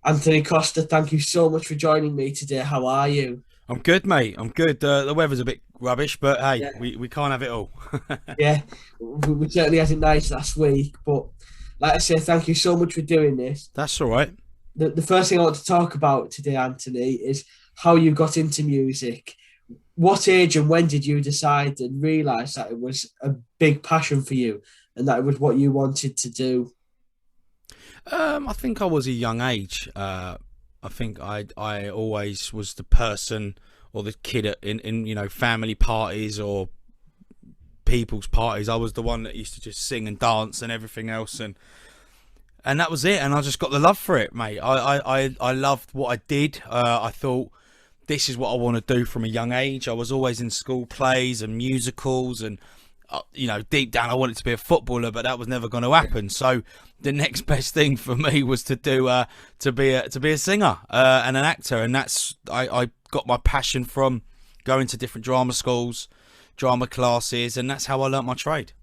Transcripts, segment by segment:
Anthony Costa, thank you so much for joining me today. How are you? I'm good, mate. I'm good. The weather's a bit rubbish, but hey, Yeah, we can't have it all. yeah, we certainly had it nice last week, but like I say, thank you so much for doing this. That's all right. The first thing I want to talk about today, Anthony, is how you got into music. What age and when did you decide and realize that it was a big passion for you and that it was what you wanted to do? I think I was a young age. I think I always was the person or the kid in family parties or people's parties. I was the one that used to just sing and dance and everything else, and that was it. And I just got the love for it, mate. I loved what I did. I thought this is what I want to do from a young age. I was always in school plays and musicals, and deep down I wanted to be a footballer, but that was never going to happen. So the next best thing for me was to do to be a singer and an actor, and I got my passion from going to different drama schools, drama classes, and that's how I learnt my trade.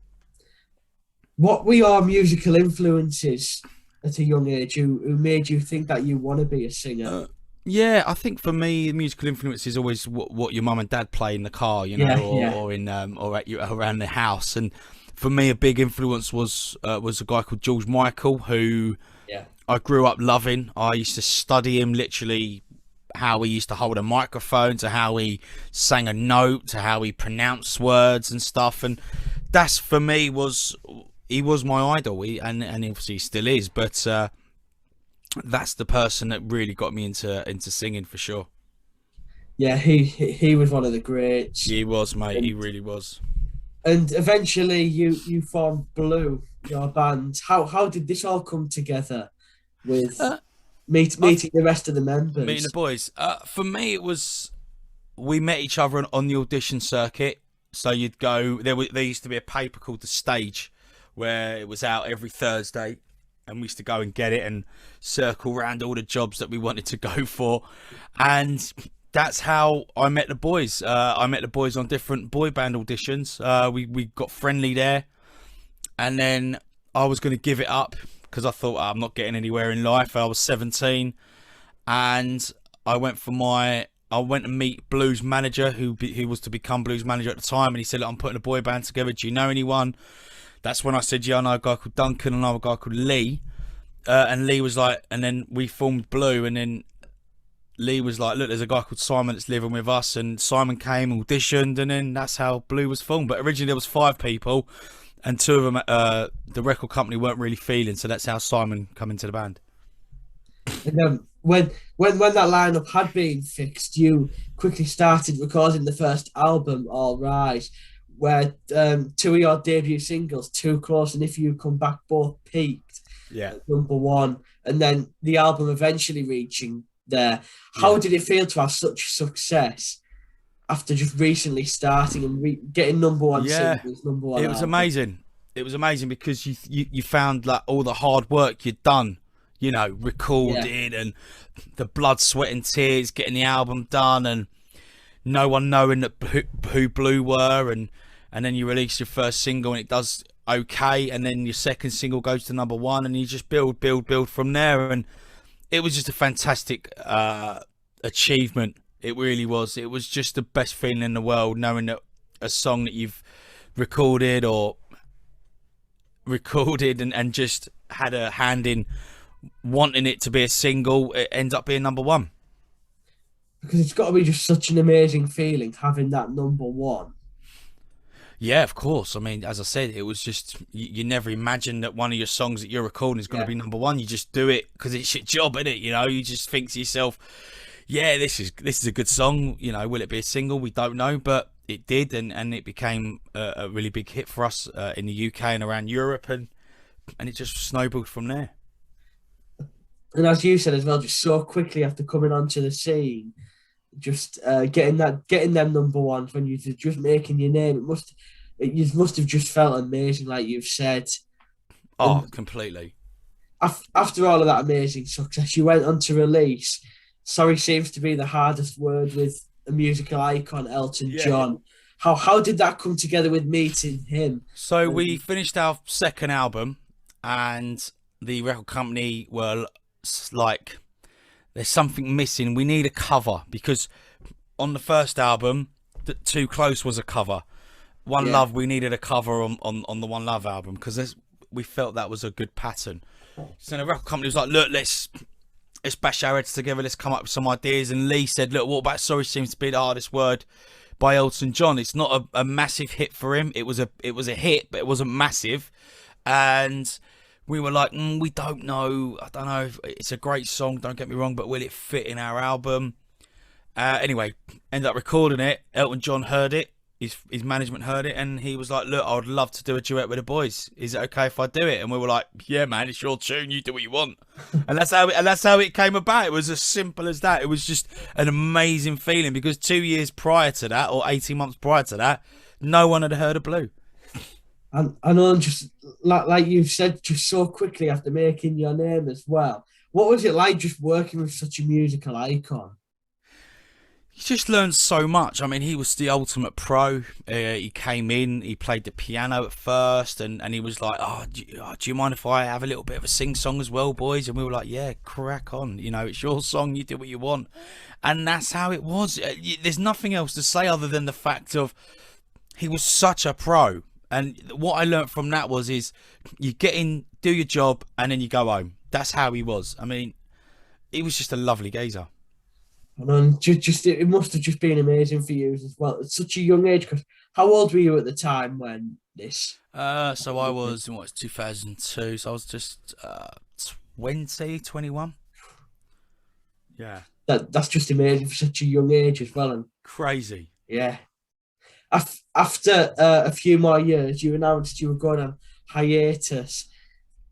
What were your musical influences at a young age who made you think that you want to be a singer? Yeah, I think for me, the musical influence is always what your mum and dad play in the car, Yeah, yeah, or in or at you around the house. And for me, a big influence was a guy called George Michael, who yeah. I grew up loving. I used to study him literally, how he used to hold a microphone, to how he sang a note, to how he pronounced words and stuff. And that's for me was he was my idol, and obviously he still is. But that's the person that really got me into singing for sure. Yeah, he was one of the greats. He was, mate. He And really was. and eventually you formed Blue, your band. How did this all come together with Uh, I meeting the rest of the Meeting the members? boys. For me, it was we met each other on the audition circuit. So you'd go there used to be a paper called The Stage, where it was out every Thursday, and we used to go and get it and circle around all the jobs that we wanted to go for, and that's how I met the boys. I met the boys on different boy band auditions. We got friendly there, and then I was going to give it up because I thought, I'm not getting anywhere in life. I was 17, and I went to meet Blues manager, who was to become Blues manager at the time, and he said, "Look, I'm putting a boy band together. Do you know anyone?" That's when I said, "Yeah, I know a guy called Duncan and another guy called Lee." And Lee was like, and then we formed Blue, and then Lee was like, "Look, there's a guy called Simon that's living with us," and Simon came, auditioned, and then that's how Blue was formed. But originally there was five people, and two of them, the record company weren't really feeling, so that's how Simon come into the band. And when that lineup had been fixed, you quickly started recording the first album, All Rise, where two of your debut singles, Too Close and If You Come Back, both peaked Yeah, at number one, and then the album eventually reaching there. How yeah, did it feel to have such success after just recently starting and getting number one yeah. singles, number one It was album? amazing. It was amazing because you found like all the hard work you'd done, Yeah, recorded and the blood, sweat, and tears getting the album done, and no one knowing who Blue were, and then you release your first single and it does okay, and then your second single goes to number one, and you just build from there, and it was just a fantastic achievement. It really was. It was just the best feeling in the world, knowing that a song that you've recorded or recorded and just had a hand in wanting it to be a single, it ends up being number one. because it's got to be just such an amazing feeling having that number one. Yeah, of course. I mean, as I said, it was just you never imagine that one of your songs that you're recording is going to Yeah. be number one. You just do it because it's your job, isn't it? You just think to yourself, "Yeah, this is a good song. Will it be a single? We don't know, but it did, and it became a really big hit for us in the UK and around Europe, and it just snowballed from there." And as you said as well, just so quickly after coming onto the scene, just getting them number ones when you're just making your name, you must have just felt amazing, like you've said. Oh, And completely. after all of that amazing success, you went on to release. Sorry seems to be the hardest word with a musical icon, Elton Yeah. John. How did that come together with meeting him? So we And finished our second album, and the record company were like, there's something missing. We need a cover, because on the first album, Too Close was a cover. One Love, we needed a cover on the One Love album, because we felt that was a good pattern. So the record company was like, look, let's bash our heads together, let's come up with some ideas. And Lee said, look, what about Sorry Seems to Be the Hardest Word by Elton John? It's not a massive hit for him. It was a hit, but it wasn't massive. And we were like, we don't know. I don't know if it's a great song, don't get me wrong, but will it fit in our album? Anyway, ended up recording it. Elton John heard it. His management heard it, and he was like, look, I would love to do a duet with the boys. Is it okay if I do it? And we were like, yeah, man, it's your tune. You do what you want. And that's how it came about. It was as simple as that. It was just an amazing feeling, because 2 years prior to that, or 18 months prior to that, no one had heard of Blue. And I know, just like you've said, just so quickly after making your name as well. What was it like just working with such a musical icon? He just learned so much. I mean, he was the ultimate pro. He came in, he played the piano at first, and he was like, do you mind if I have a little bit of a sing-song as well, boys? And we were like, yeah, crack on. You know, it's your song, you do what you want. And that's how it was. There's nothing else to say other than the fact of he was such a pro. And what I learned from that is you get in, do your job, and then you go home. That's how he was. I mean, he was just a lovely geezer. And just it must have just been amazing for you as well at such a young age. Because how old were you at the time when this? So I was in 2002. So I was just 21. Yeah. That's just amazing for such a young age as well. And crazy. Yeah. After a few more years, you announced you were going on hiatus.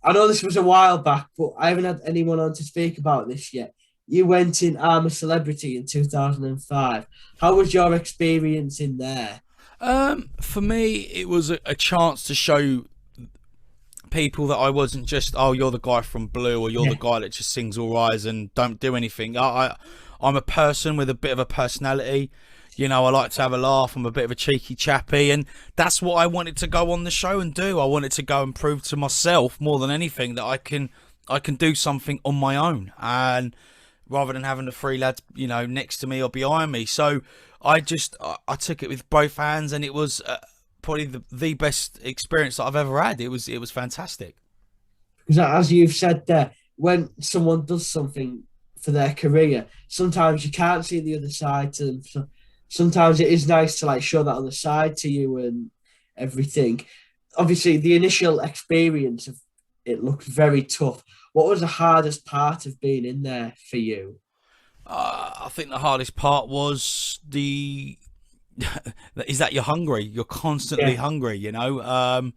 I know this was a while back, but I haven't had anyone on to speak about this yet. You went in I'm a Celebrity in 2005. How was your experience in there? For me, it was a chance to show people that I wasn't just, you're the guy from Blue, or you're the guy that just sings all right and don't do anything. I'm a person with a bit of a personality. You know, I like to have a laugh. I'm a bit of a cheeky chappy, and that's what I wanted to go on the show and do. I wanted to go and prove to myself more than anything that I can do something on my own, and rather than having the three lads, you know, next to me or behind me. So I took it with both hands, and it was probably the best experience that I've ever had. It was fantastic. Because as you've said there, when someone does something for their career, sometimes you can't see the other side to them. So sometimes it is nice to like show that other side to you and everything. Obviously, the initial experience of it looked very tough. What was the hardest part of being in there for you? I think the hardest part was is that you're hungry. You're constantly hungry, you know.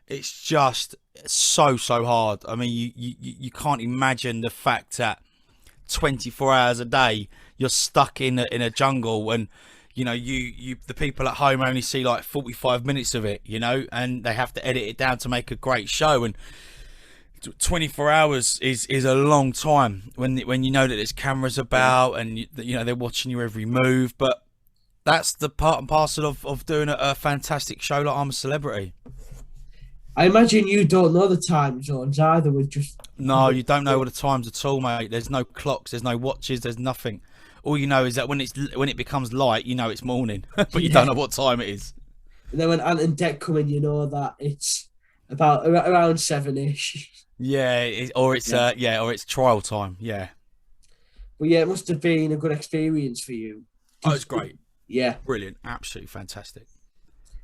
It's just so hard. I mean, you can't imagine the fact that 24 hours a day you're stuck in a jungle, and you know the people at home only see like 45 minutes of it, you know, and they have to edit it down to make a great show. And 24 hours is a long time when you know that there's cameras about, and you know they're watching your every move. But that's the part and parcel of doing a fantastic show like I'm a Celebrity. I imagine you don't know the time zones either. No, you don't know all the times at all, mate. There's no clocks, there's no watches, there's nothing. All you know is that when it becomes light, you know it's morning, but you don't know what time it is. And then when Ant and Dec come in, you know that it's about around 7ish. Yeah, or it's trial time. Yeah. But yeah, it must have been a good experience for you. Oh, it's great. Yeah. Brilliant. Absolutely fantastic.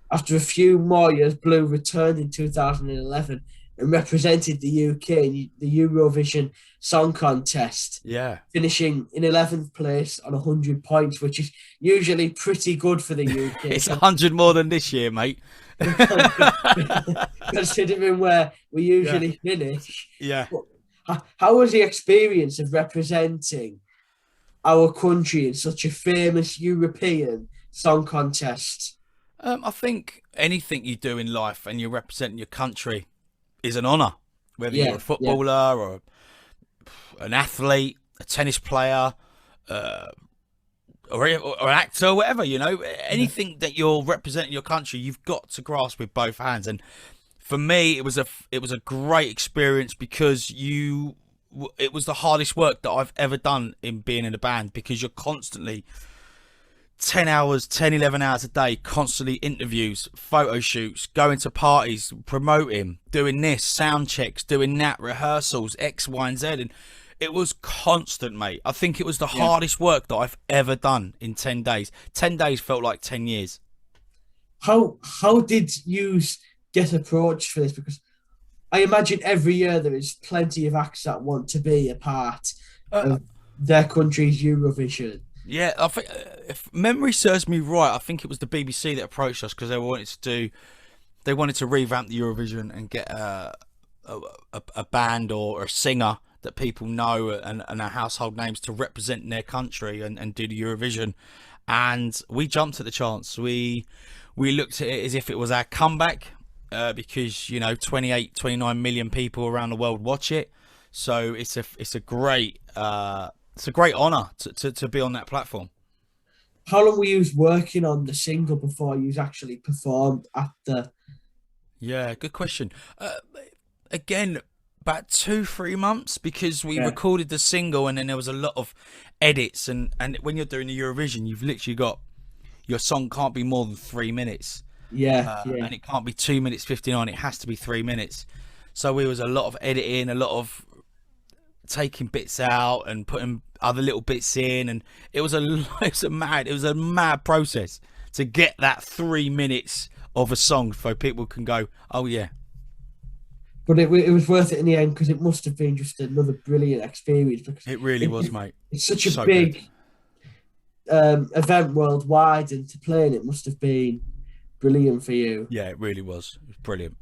After a few more years, Blue returned in 2011 and represented the UK in the Eurovision Song Contest. Yeah. Finishing in 11th place on 100 points, which is usually pretty good for the UK. It's 100 more than this year, mate. Considering where we usually finish. Yeah. How was the experience of representing our country in such a famous European song contest? I think anything you do in life and you're representing your country is an honour. Whether you're a footballer or an athlete, a tennis player, or an actor, whatever, you know, anything that you're representing your country, you've got to grasp with both hands. And for me, it was a great experience because you it was the hardest work that I've ever done in being in a band, because you're constantly 11 hours a day, constantly interviews, photo shoots, going to parties, promoting, doing this, sound checks, doing that, rehearsals, X, Y, and Z. And it was constant, mate. I think it was the hardest work that I've ever done in 10 days. 10 days felt like 10 years. How did you get approached for this? Because I imagine every year there is plenty of acts that want to be a part of their country's Eurovision. Yeah, I think if memory serves me right, I think it was the BBC that approached us because they wanted to revamp the Eurovision and get a band or a singer that people know and are household names to represent their country and do the Eurovision. And we jumped at the chance. We looked at it as if it was our comeback, because 29 million people around the world watch it. So it's a great honour to be on that platform. How long were you working on the single before you actually performed at the... Yeah, good question. Again, about 2-3 months, because we recorded the single and then there was a lot of edits, and when you're doing the Eurovision, you've literally got, your song can't be more than 3 minutes. And it can't be 2 minutes 59, it has to be 3 minutes. So there was a lot of editing, a lot of taking bits out and putting other little bits in, and it was a mad process to get that 3 minutes of a song so people can go, oh yeah. But it was worth it in the end, because it must have been just another brilliant experience. Because it really was, mate. It's such a big event worldwide, and to play in it must have been brilliant for you. Yeah, it really was. It was brilliant.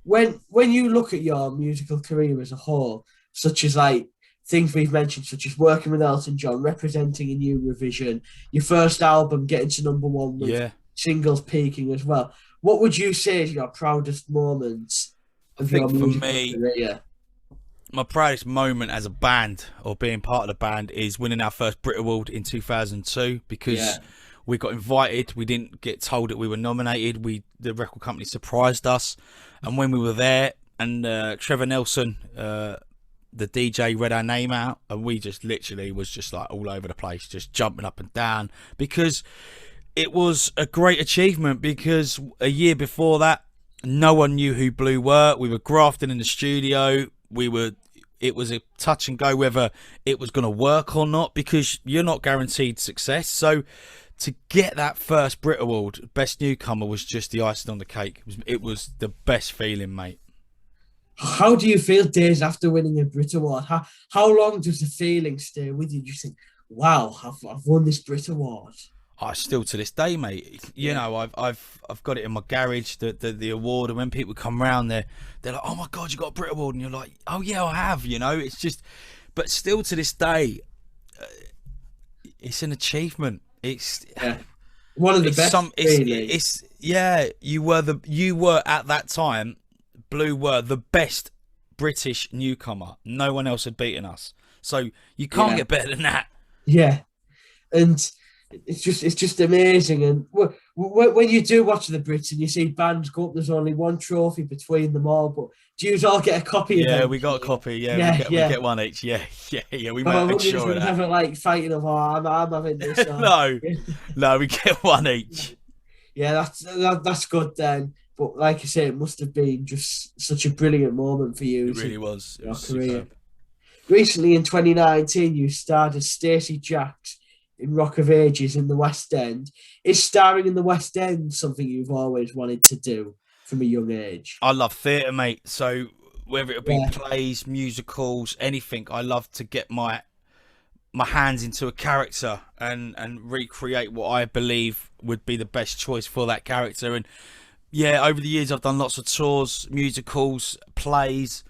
When you look at your musical career as a whole, such as like things we've mentioned, such as working with Elton John, representing in Eurovision, your first album getting to #1 with singles peaking as well, what would you say is your proudest moments of your musical career? My proudest moment as a band, or being part of the band, is winning our first Brit Award in 2002, because we got invited. We didn't get told that we were nominated. The record company surprised us, and when we were there, and Trevor Nelson, the DJ, read our name out, and we just literally was just like all over the place, just jumping up and down, because it was a great achievement. Because a year before that, no one knew who Blue were. We were grafting in the studio. It was a touch and go whether it was going to work or not, because you're not guaranteed success. So to get that first Brit Award, Best Newcomer, was just the icing on the cake. It was the best feeling, mate. How do you feel days after winning a Brit Award? How long does the feeling stay with you? Do you think, wow, I've won this Brit Award? Still to this day, mate. You know, I've got it in my garage, the award, and when people come round, they're like, oh my god, you got a Brit Award, and you're like, oh yeah, I have. You know, it's just, but still to this day, it's an achievement. It's one of the best. You were at that time, Blue were the best British newcomer. No one else had beaten us, so you can't get better than that. Yeah, and it's just amazing. And when you do watch the Brits and you see bands go up, there's only one trophy between them all, but do you all get a copy of it? Yeah, we got a copy. We get one each. Yeah. We make sure of that. Never like fighting of, I'm having this. No, we get one each. Yeah, that's good then. But like I say, it must have been just such a brilliant moment for you. It really was. It was career. superb. Recently, in 2019, you starred as Stacey Jacks in Rock of Ages in the West End. Is starring in the West End something you've always wanted to do from a young age? I love theatre, mate. So whether it be plays, musicals, anything, I love to get my hands into a character and recreate what I believe would be the best choice for that character. And yeah, over the years I've done lots of tours, musicals, plays,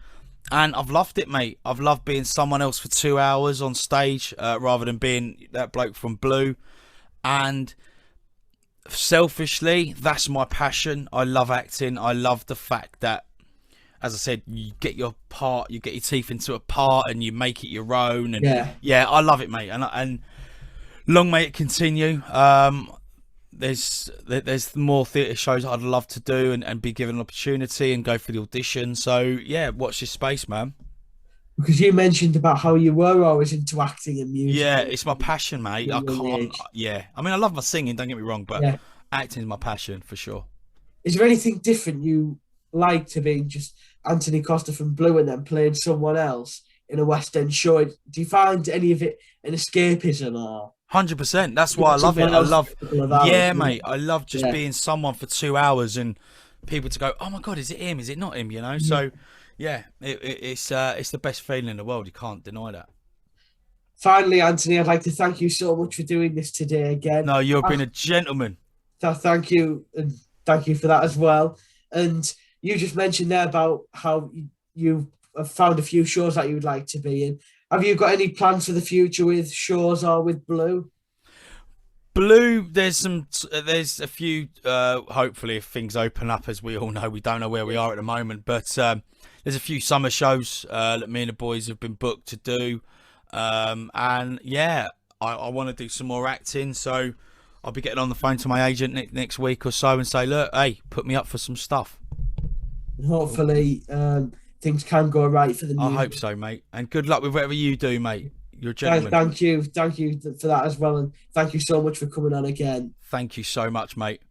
and I've loved it, mate. I've loved being someone else for 2 hours on stage, rather than being that bloke from Blue. And selfishly, that's my passion. I love acting. I love the fact that, as I said, you get your part, you get your teeth into a part, and you make it your own. And I love it, mate. And long may it continue. There's more theatre shows I'd love to do and be given an opportunity and go for the audition. So yeah, watch this space, man. Because you mentioned about how you were always into acting and music Yeah, at it's my passion, mate. a I young can't. age. Yeah, I mean, I love my singing. Don't get me wrong, but Yeah. acting is my passion for sure. Is there anything different you like to being just Antony Costa from Blue and then playing someone else in a West End show? Do you find any of it an escapism or 100%. That's why I doing love it. someone I else love. for a couple of hours? Yeah, Yeah. mate. I love just Yeah. being someone for 2 hours and people to go, "Oh my god, is it him? Is it not him?" You know. Yeah. So, yeah, it's the best feeling in the world. You can't deny that. Finally, Anthony, I'd like to thank you so much for doing this today again. No, you've been a gentleman. Thank you, and thank you for that as well. And you just mentioned there about how you have found a few shows that you would like to be in. Have you got any plans for the future with shows or with Blue? Blue, there's a few. Hopefully, if things open up, as we all know, we don't know where we are at the moment. But there's a few summer shows that me and the boys have been booked to do, and yeah, I want to do some more acting. So I'll be getting on the phone to my agent next week or so and say, look, hey, put me up for some stuff. And hopefully, things can go right for the I hope music. so, mate. And good luck with whatever you do, mate. You're a gentleman. Thank you for that as well, and thank you so much for coming on again. Thank you so much, mate.